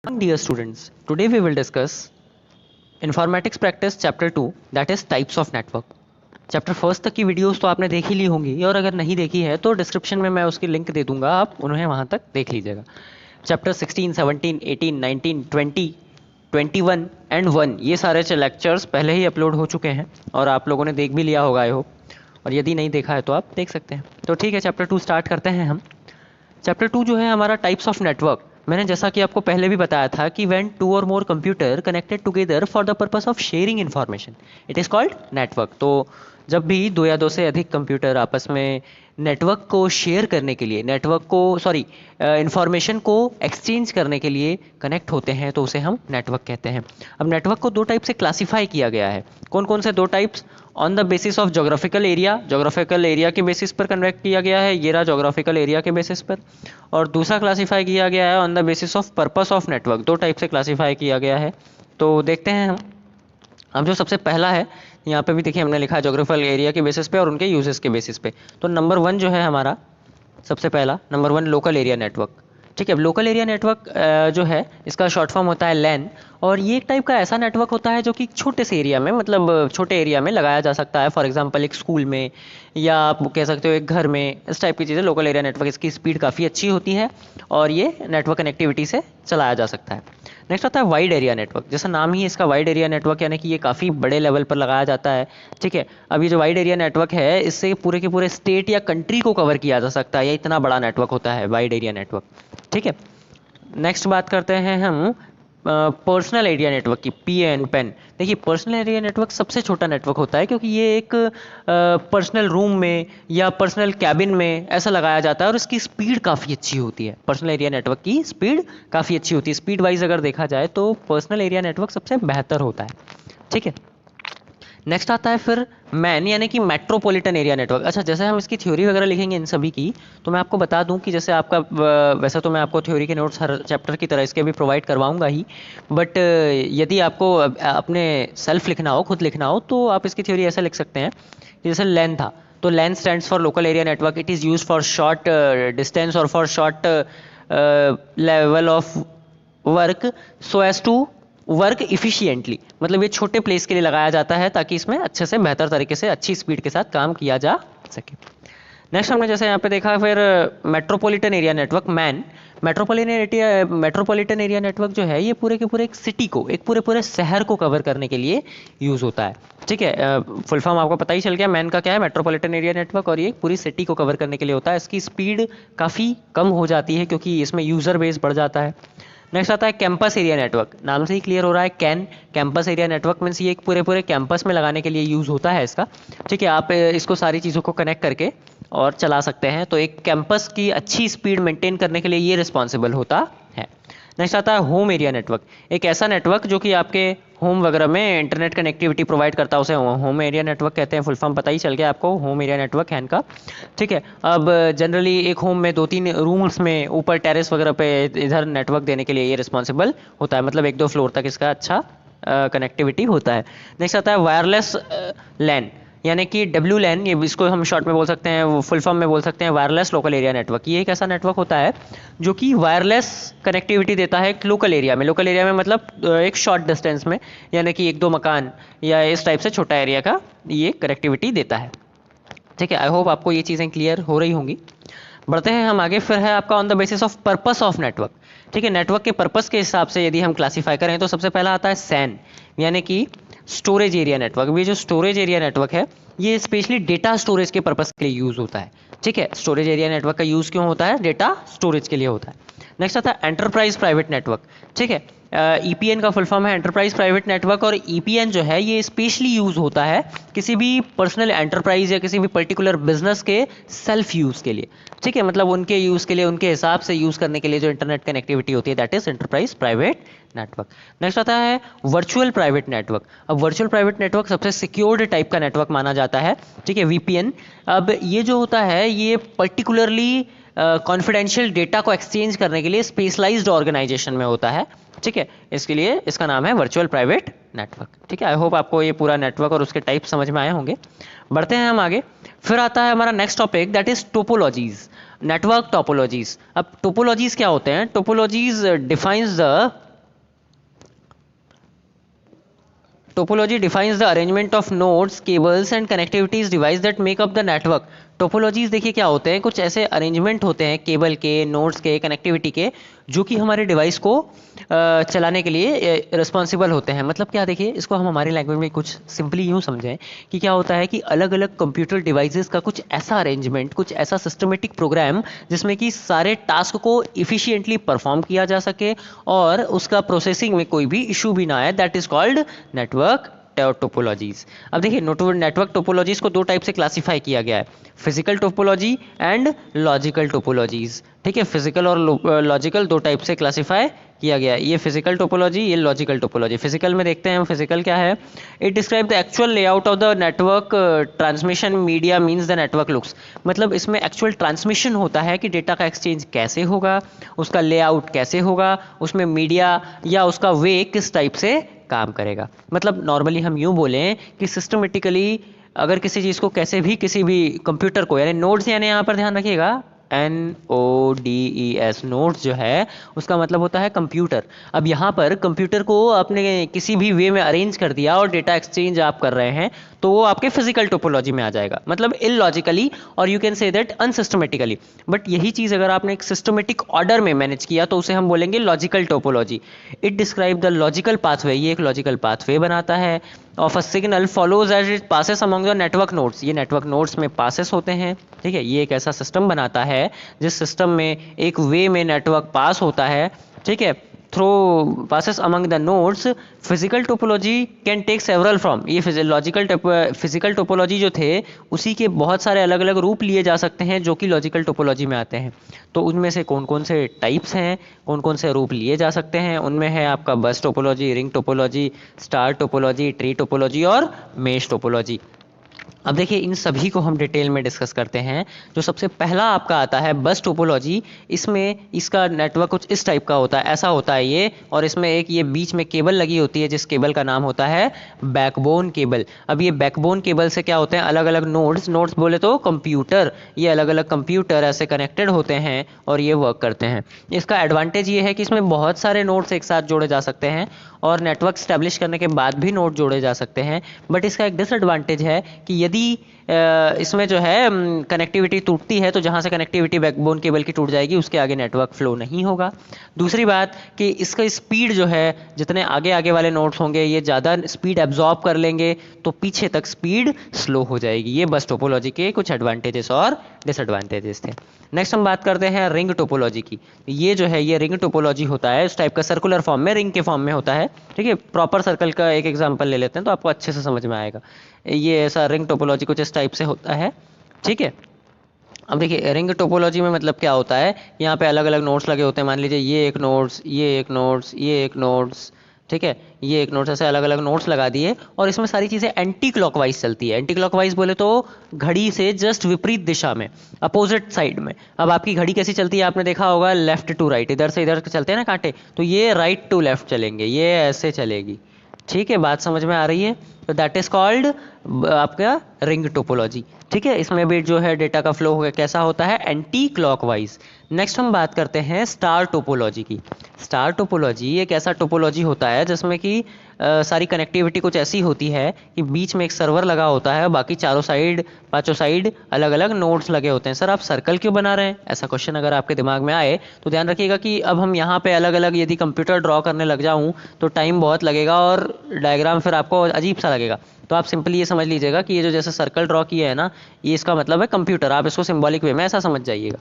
Dear students, today we will discuss Informatics Practice Chapter 2, that is Types of Network. Chapter first तक की videos तो आपने देख ही ली होंगी, और अगर नहीं देखी है तो डिस्क्रिप्शन में मैं उसकी लिंक दे दूंगा, आप उन्हें वहां तक देख लीजिएगा। चैप्टर 16, 17, 18, 19, 20, 21 एंड 1 ये सारे लेक्चर्स पहले ही अपलोड हो चुके हैं और आप लोगों ने देख भी लिया होगा आई होप, और यदि नहीं देखा है तो आप देख सकते हैं। तो ठीक है, चैप्टर 2 स्टार्ट करते हैं हम। चैप्टर 2 जो है हमारा टाइप्स ऑफ नेटवर्क। मैंने जैसा कि आपको पहले भी बताया था कि व्हेन टू और more computer connected together for the purpose of sharing information it is called network. तो जब भी दो या दो से अधिक कंप्यूटर आपस में नेटवर्क को शेयर करने के लिए, इंफॉर्मेशन को एक्सचेंज करने के लिए कनेक्ट होते हैं तो उसे हम नेटवर्क कहते हैं। अब नेटवर्क को दो टाइप से क्लासिफाई किया गया है। कौन कौन से दो types? On the basis of geographical area, geographical area के बेसिस पर कन्वर्ट किया गया है, ये रहा जोग्राफिकल एरिया के बेसिस पर। और दूसरा क्लासिफाई किया गया है on the basis of purpose of network. दो टाइप से क्लासिफाई किया गया है, तो देखते हैं हम। अब जो सबसे पहला है, यहाँ पे भी देखिए हमने लिखा है जोग्राफिकल एरिया के बेसिस पे और उनके यूजेस के बेसिस पे। तो नंबर 1 जो है हमारा सबसे पहला, नंबर 1 लोकल एरिया नेटवर्क। ठीक है, लोकल एरिया नेटवर्क जो है इसका शॉर्ट फॉर्म होता है लैन, और ये एक टाइप का ऐसा नेटवर्क होता है जो कि छोटे से एरिया में, मतलब छोटे एरिया में लगाया जा सकता है। फॉर एग्जांपल एक स्कूल में, या आप कह सकते हो एक घर में, इस टाइप की चीज़ें लोकल एरिया नेटवर्क। इसकी स्पीड काफ़ी अच्छी होती है और ये नेटवर्क कनेक्टिविटी से चलाया जा सकता है। नेक्स्ट आता है वाइड एरिया नेटवर्क। जैसा नाम ही इसका वाइड एरिया नेटवर्क, यानी कि ये काफ़ी बड़े लेवल पर लगाया जाता है। ठीक है, अब ये जो वाइड एरिया नेटवर्क है इससे पूरे के पूरे स्टेट या कंट्री को कवर किया जा सकता है, या इतना बड़ा नेटवर्क होता है वाइड एरिया नेटवर्क। ठीक है, नेक्स्ट बात करते हैं हम पर्सनल एरिया नेटवर्क की, PAN। देखिए पर्सनल एरिया नेटवर्क सबसे छोटा नेटवर्क होता है, क्योंकि ये एक पर्सनल रूम में या पर्सनल कैबिन में ऐसा लगाया जाता है, और इसकी स्पीड काफ़ी अच्छी होती है। पर्सनल एरिया नेटवर्क की स्पीड काफ़ी अच्छी होती है। स्पीड वाइज अगर देखा जाए तो पर्सनल एरिया नेटवर्क सबसे बेहतर होता है। ठीक है, नेक्स्ट आता है फिर मैन, यानी कि मेट्रोपॉलिटन एरिया नेटवर्क। अच्छा, जैसे हम इसकी थ्योरी वगैरह लिखेंगे इन सभी की, तो मैं आपको बता दूं कि जैसे आपका वैसे तो मैं आपको थ्योरी के नोट्स हर चैप्टर की तरह इसके भी प्रोवाइड करवाऊंगा ही, बट यदि आपको अपने सेल्फ लिखना हो, खुद लिखना हो, तो आप इसकी थ्योरी ऐसा लिख सकते हैं कि जैसे लैन था, तो LAN stands for local area network. It is use for short distance और for short level of work so as to work efficiently. मतलब ये छोटे प्लेस के लिए लगाया जाता है ताकि इसमें अच्छे से, बेहतर तरीके से, अच्छी स्पीड के साथ काम किया जा सके। नेक्स्ट हमने जैसे यहाँ पे देखा फिर metropolitan area network, man. Metropolitan area network जो है ये पूरे के पूरे एक सिटी को, एक पूरे पूरे शहर को कवर करने के लिए यूज़ होता है। ठीक है, फुल फॉर्म आपको पता ही चल गया, मैन का क्या है, मेट्रोपॉलिटन एरिया नेटवर्क, और ये पूरी सिटी को कवर करने के लिए होता है। इसकी स्पीड काफ़ी कम हो जाती है क्योंकि इसमें यूज़र बेस बढ़ जाता है। नेक्स्ट आता है कैंपस एरिया नेटवर्क। नाम से ही क्लियर हो रहा है, कैंपस एरिया नेटवर्क मीन्स ये एक पूरे पूरे कैंपस में लगाने के लिए यूज़ होता है इसका। ठीक है, आप इसको सारी चीज़ों को कनेक्ट करके और चला सकते हैं। तो एक कैंपस की अच्छी स्पीड मेंटेन करने के लिए ये रिस्पॉन्सिबल होता है। नेक्स्ट आता है होम एरिया नेटवर्क। एक ऐसा नेटवर्क जो कि आपके होम वगैरह में इंटरनेट कनेक्टिविटी प्रोवाइड करता है, उसे होम एरिया नेटवर्क कहते हैं। फुल फॉर्म पता ही चल गया आपको, होम एरिया नेटवर्क है इनका। ठीक है, अब जनरली एक होम में 2-3 रूम्स में ऊपर टेरेस वगैरह पे इधर नेटवर्क देने के लिए ये रिस्पॉन्सिबल होता है, मतलब 1-2 फ्लोर तक इसका अच्छा कनेक्टिविटी होता है। नेक्स्ट आता है वायरलेस लैन, यानी कि WLAN, ये इसको हम शॉर्ट में बोल सकते हैं, फुल फॉर्म में बोल सकते हैं वायरलेस लोकल एरिया नेटवर्क। ये एक ऐसा नेटवर्क होता है जो कि वायरलेस कनेक्टिविटी देता है एक लोकल एरिया में। लोकल एरिया में मतलब एक शॉर्ट डिस्टेंस में, यानी कि 1-2 मकान या इस टाइप से छोटा एरिया का ये कनेक्टिविटी देता है। ठीक है, आई होप आपको ये चीज़ें क्लियर हो रही होंगी। बढ़ते हैं हम आगे। फिर है आपका on the basis of purpose of network. ठीक है, नेटवर्क के पर्पस के हिसाब से यदि हम क्लासीफाई करें तो सबसे पहला आता है SAN, यानी कि स्टोरेज एरिया नेटवर्क। ये जो स्टोरेज एरिया नेटवर्क है ये स्पेशली डेटा स्टोरेज के पर्पस के लिए यूज़ होता है। ठीक है, स्टोरेज एरिया नेटवर्क का यूज़ क्यों होता है? डेटा स्टोरेज के लिए होता है। नेक्स्ट आता है एंटरप्राइज प्राइवेट नेटवर्क। ठीक है, EPN का फुल फॉर्म है एंटरप्राइज प्राइवेट नेटवर्क, और EPN जो है ये स्पेशली यूज़ होता है किसी भी पर्सनल एंटरप्राइज या किसी भी पर्टिकुलर बिजनेस के सेल्फ यूज़ के लिए। ठीक है, मतलब उनके यूज़ के लिए, उनके हिसाब से यूज़ करने के लिए जो इंटरनेट कनेक्टिविटी होती है, that is enterprise private network. Next आता है वर्चुअल प्राइवेट नेटवर्क। अब वर्चुअल प्राइवेट नेटवर्क सबसे सिक्योर्ड टाइप का नेटवर्क माना जाता है। ठीक है, VPN। अब ये जो होता है ये पर्टिकुलरली कॉन्फिडेंशियल डेटा को एक्सचेंज करने के लिए स्पेशलाइज्ड ऑर्गेनाइजेशन में होता है। ठीक है, इसके लिए इसका नाम है वर्चुअल प्राइवेट नेटवर्क। ठीक है, आई होप आपको ये पूरा नेटवर्क और उसके टाइप समझ में आए होंगे। बढ़ते हैं हम आगे। फिर आता है हमारा next topic, that is topologies, network topologies. अब टोपोलॉजीज क्या होते हैं? Topologies defines the topology defines the arrangement of nodes, cables and connectivities device that make up the network. Topologies देखिए क्या होते हैं, कुछ ऐसे अरेंजमेंट होते हैं केबल के, नोड्स के, कनेक्टिविटी के, जो कि हमारे डिवाइस को चलाने के लिए रिस्पॉन्सिबल होते हैं। मतलब क्या, देखिए इसको हम हमारी लैंग्वेज में कुछ सिंपली यूँ समझें कि क्या होता है कि अलग अलग कंप्यूटर डिवाइसेस का कुछ ऐसा अरेंजमेंट, कुछ ऐसा सिस्टमेटिक प्रोग्राम जिसमें कि सारे टास्क को इफिशिएंटली परफॉर्म किया जा सके और उसका प्रोसेसिंग में कोई भी इशू भी ना आए, that is called network topologies. अब देखिए नेटवर्क टोपोलॉजीज को दो टाइप से क्लासिफाई किया गया है, physical topology and logical topologies. ठीक है, फिजिकल और लॉजिकल दो टाइप से क्लासिफाई किया गया है। ये फिजिकल टोपोलॉजी, ये लॉजिकल टोपोलॉजी। फिजिकल में देखते हैं हम, फिजिकल क्या है, it describe the actual layout of the network transmission media means the network looks. मतलब इसमें एक्चुअल ट्रांसमिशन होता है कि डेटा का एक्सचेंज कैसे होगा, उसका लेआउट कैसे होगा, उसमें मीडिया या उसका वे किस टाइप से काम करेगा। मतलब नॉर्मली हम यूँ बोलें कि सिस्टमेटिकली अगर किसी चीज़ को कैसे भी, किसी भी कंप्यूटर को, यानी नोड्स, यानी यहाँ पर ध्यान रखिएगा NODES, नोड्स जो है उसका मतलब होता है कंप्यूटर। अब यहाँ पर कंप्यूटर को आपने किसी भी वे में अरेंज कर दिया और डेटा एक्सचेंज आप कर रहे हैं तो वो आपके फिजिकल टोपोलॉजी में आ जाएगा, मतलब इलॉजिकली, और you can say that unsystematically. But यही चीज़ अगर आपने एक सिस्टमेटिक ऑर्डर में मैनेज किया तो उसे हम बोलेंगे logical topology. It describe the logical pathway, ये एक लॉजिकल पाथवे बनाता है of a signal follows as it passes among the network nodes. ये नेटवर्क नोड्स में पासेस होते हैं। ठीक है, ये एक ऐसा सिस्टम बनाता है जिस सिस्टम में एक वे में नेटवर्क पास होता है। ठीक है, through passes among the nodes. Physical topology can take several form. ये फिजिकल टोपोलॉजी जो थे उसी के बहुत सारे अलग अलग रूप लिए जा सकते हैं जो कि लॉजिकल टोपोलॉजी में आते हैं। तो उनमें से कौन कौन से टाइप्स हैं, कौन कौन से रूप लिए जा सकते हैं, उनमें है आपका बस topology, ring topology, star topology, tree topology और मेश टोपोलॉजी। अब देखिए इन सभी को हम डिटेल में डिस्कस करते हैं। जो सबसे पहला आपका आता है बस टोपोलॉजी, इसमें इसका नेटवर्क कुछ इस टाइप का होता है, ऐसा होता है ये, और इसमें एक ये बीच में केबल लगी होती है जिस केबल का नाम होता है बैकबोन केबल। अब ये बैकबोन केबल से क्या होते हैं, अलग अलग नोड्स बोले तो कंप्यूटर, ये अलग अलग कंप्यूटर ऐसे कनेक्टेड होते हैं और ये वर्क करते हैं। इसका एडवांटेज ये है कि इसमें बहुत सारे नोड्स एक साथ जोड़े जा सकते हैं और नेटवर्क स्टैब्लिश करने के बाद भी नोड जोड़े जा सकते हैं। बट इसका एक डिसएडवांटेज है कि यदि इसमें जो है कनेक्टिविटी टूटती है तो जहाँ से कनेक्टिविटी बैकबोन केबल की टूट जाएगी उसके आगे नेटवर्क फ्लो नहीं होगा। दूसरी बात कि इसका स्पीड जो है, जितने आगे आगे वाले नोड्स होंगे ये ज़्यादा स्पीड एब्जॉर्ब कर लेंगे तो पीछे तक स्पीड स्लो हो जाएगी। ये बस टोपोलॉजी के कुछ एडवांटेजेस और डिसएडवांटेजेस थे। नेक्स्ट हम बात करते हैं रिंग टोपोलॉजी की। ये जो है ये रिंग टोपोलॉजी होता है, इस टाइप का सर्कुलर फॉर्म में, रिंग के फॉर्म में होता है। ठीक है, प्रॉपर सर्कल का एक एग्जांपल ले लेते हैं तो आपको अच्छे से समझ में आएगा। ये ऐसा रिंग टोपोलॉजी कुछ इस टाइप से होता है। ठीक है, अब देखिए रिंग टोपोलॉजी में मतलब क्या होता है, यहाँ पे अलग अलग नोड्स लगे होते हैं। मान लीजिए ये एक नोड्स, ये एक नोड्स, ये एक नोड्स, ठीक है, ये एक नोड्स, ऐसे अलग अलग नोड्स लगा दिए और इसमें सारी चीज़ें एंटी क्लॉकवाइज चलती है। एंटी क्लॉकवाइज बोले तो घड़ी से जस्ट विपरीत दिशा में, अपोजिट साइड में। अब आपकी घड़ी कैसी चलती है आपने देखा होगा, लेफ्ट टू राइट, इधर से इधर चलते हैं ना कांटे, तो ये राइट टू लेफ्ट चलेंगे, ये ऐसे चलेगी। ठीक है, बात समझ में आ रही है? तो दैट इज कॉल्ड आपका रिंग टोपोलॉजी। ठीक है, इसमें भी जो है डेटा का फ्लो कैसा होता है, एंटी क्लॉकवाइज। नेक्स्ट हम बात करते हैं स्टार टोपोलॉजी की। स्टार टोपोलॉजी एक ऐसा टोपोलॉजी होता है जिसमें कि सारी कनेक्टिविटी कुछ ऐसी होती है कि बीच में एक सर्वर लगा होता है, बाकी चारों साइड, पांचों साइड अलग अलग नोड्स लगे होते हैं। सर आप सर्कल क्यों बना रहे हैं, ऐसा क्वेश्चन अगर आपके दिमाग में आए तो ध्यान रखिएगा कि अब हम यहाँ पे अलग अलग यदि कंप्यूटर ड्रॉ करने लग जाऊँ तो टाइम बहुत लगेगा और डायग्राम फिर आपको अजीब सा लगेगा। तो आप सिंपली ये समझ लीजिएगा कि ये जो जैसे सर्कल ड्रॉ किया है ना, ये इसका मतलब है कंप्यूटर, आप इसको सिंबॉलिक वे में ऐसा समझ जाइएगा।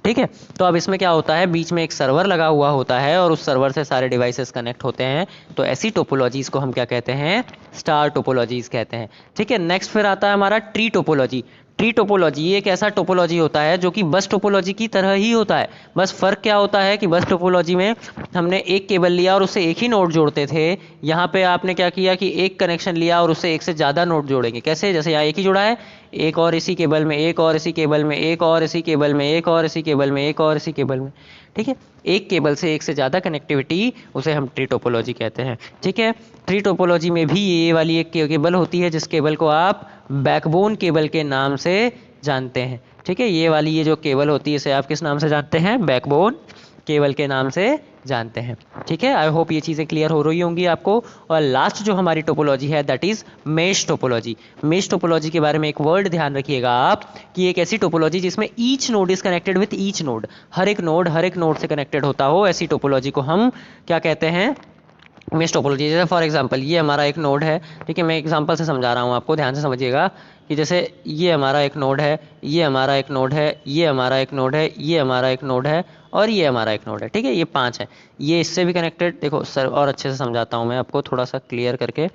ठीक है, तो अब इसमें क्या होता है, बीच में एक सर्वर लगा हुआ होता है और उस सर्वर से सारे डिवाइसेस कनेक्ट होते हैं। तो ऐसी टोपोलॉजीज को हम क्या कहते हैं, स्टार टोपोलॉजीज कहते हैं। ठीक है, नेक्स्ट फिर आता है हमारा ट्री टोपोलॉजी। ट्री टोपोलॉजी एक ऐसा टोपोलॉजी होता है जो कि बस टोपोलॉजी की तरह ही होता है। बस फर्क क्या होता है कि बस टोपोलॉजी में हमने एक केबल लिया और उससे एक ही नोड जोड़ते थे। यहाँ पे आपने क्या किया कि एक कनेक्शन लिया और उससे एक से ज़्यादा नोड जोड़ेंगे। कैसे, जैसे यहाँ एक ही जुड़ा है, एक और इसी केबल में, एक और इसी केबल में, एक और इसी केबल में, एक और इसी केबल में, एक और इसी केबल में। ठीक है, एक केबल से एक से ज़्यादा कनेक्टिविटी, उसे हम ट्री टोपोलॉजी कहते हैं। ठीक है, ट्री टोपोलॉजी में भी ये वाली एक केबल होती है जिस केबल को आप बैकबोन केबल के नाम से जानते हैं। ठीक है, ये वाली ये जो केबल होती है इसे आप किस नाम से जानते हैं, बैकबोन केबल के नाम से जानते हैं। ठीक है, आई होप ये चीज़ें क्लियर हो रही होंगी आपको। और लास्ट जो हमारी टोपोलॉजी है that is mesh topology. Mesh topology के बारे में एक वर्ड ध्यान रखिएगा आप कि एक ऐसी टोपोलॉजी जिसमें each node is connected with each node, हर एक नोड से कनेक्टेड होता हो, ऐसी टोपोलॉजी को हम क्या कहते हैं, मेश टोपोलॉजी। जैसे फॉर एग्जांपल ये हमारा एक नोड है, ठीक है, मैं एग्जांपल से समझा रहा हूँ आपको, ध्यान से समझिएगा कि जैसे ये हमारा एक नोड है, ये हमारा एक नोड है, ये हमारा एक नोड है, ये हमारा एक नोड है और ये हमारा एक नोड है। ठीक है, ये 5 है। ये इससे भी कनेक्टेड, देखो सर और अच्छे से समझाता हूँ मैं आपको थोड़ा सा क्लियर करके।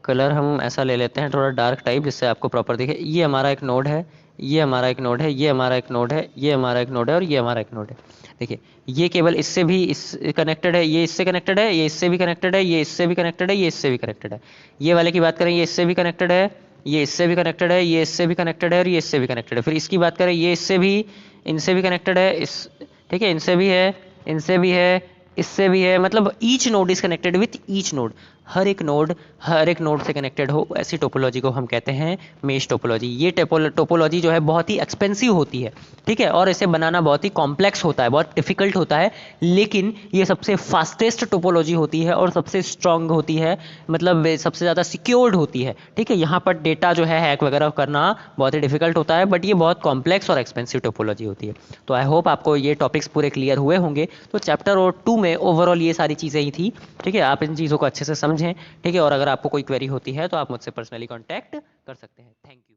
कलर हम ऐसा ले लेते हैं थोड़ा डार्क टाइप जिससे आपको प्रॉपर दिखे। ये हमारा एक नोड है, ये हमारा एक नोड है, ये हमारा एक नोड है, ये हमारा एक नोड है और ये हमारा एक नोड है। देखिए ये केवल इससे भी इस कनेक्टेड है, ये इससे कनेक्टेड है, ये इससे भी कनेक्टेड है, ये इससे भी कनेक्टेड है, ये इससे भी कनेक्टेड है। ये वाले की बात करें, ये इससे भी कनेक्टेड है, ये इससे भी कनेक्टेड है, ये इससे भी कनेक्टेड है और ये इससे भी कनेक्टेड है। फिर इसकी बात करें, ये इससे भी, इनसे भी कनेक्टेड है, इस, ठीक है, इनसे भी है, इनसे भी है, इससे भी है। मतलब each node is connected with each node, हर एक नोड से कनेक्टेड हो, ऐसी टोपोलॉजी को हम कहते हैं मेश टोपोलॉजी। ये टोपोलॉजी जो है बहुत ही एक्सपेंसिव होती है, ठीक है, और इसे बनाना बहुत ही कॉम्प्लेक्स होता है, बहुत डिफिकल्ट होता है, लेकिन ये सबसे फास्टेस्ट टोपोलॉजी होती है और सबसे स्ट्रांग होती है, मतलब सबसे ज़्यादा सिक्योर्ड होती है। ठीक है, यहाँ पर डेटा जो है हैक वगैरह करना बहुत ही डिफिकल्ट होता है, बट ये बहुत कॉम्प्लेक्स और एक्सपेंसिव टोपोलॉजी होती है। तो आई होप आपको ये टॉपिक्स पूरे क्लियर हुए होंगे। तो चैप्टर और 2 में ओवरऑल ये सारी चीज़ें ही थी। ठीक है, आप इन चीज़ों को अच्छे से समझें। ठीक है, और अगर आपको कोई क्वेरी होती है तो आप मुझसे पर्सनली कांटेक्ट कर सकते हैं। Thank you.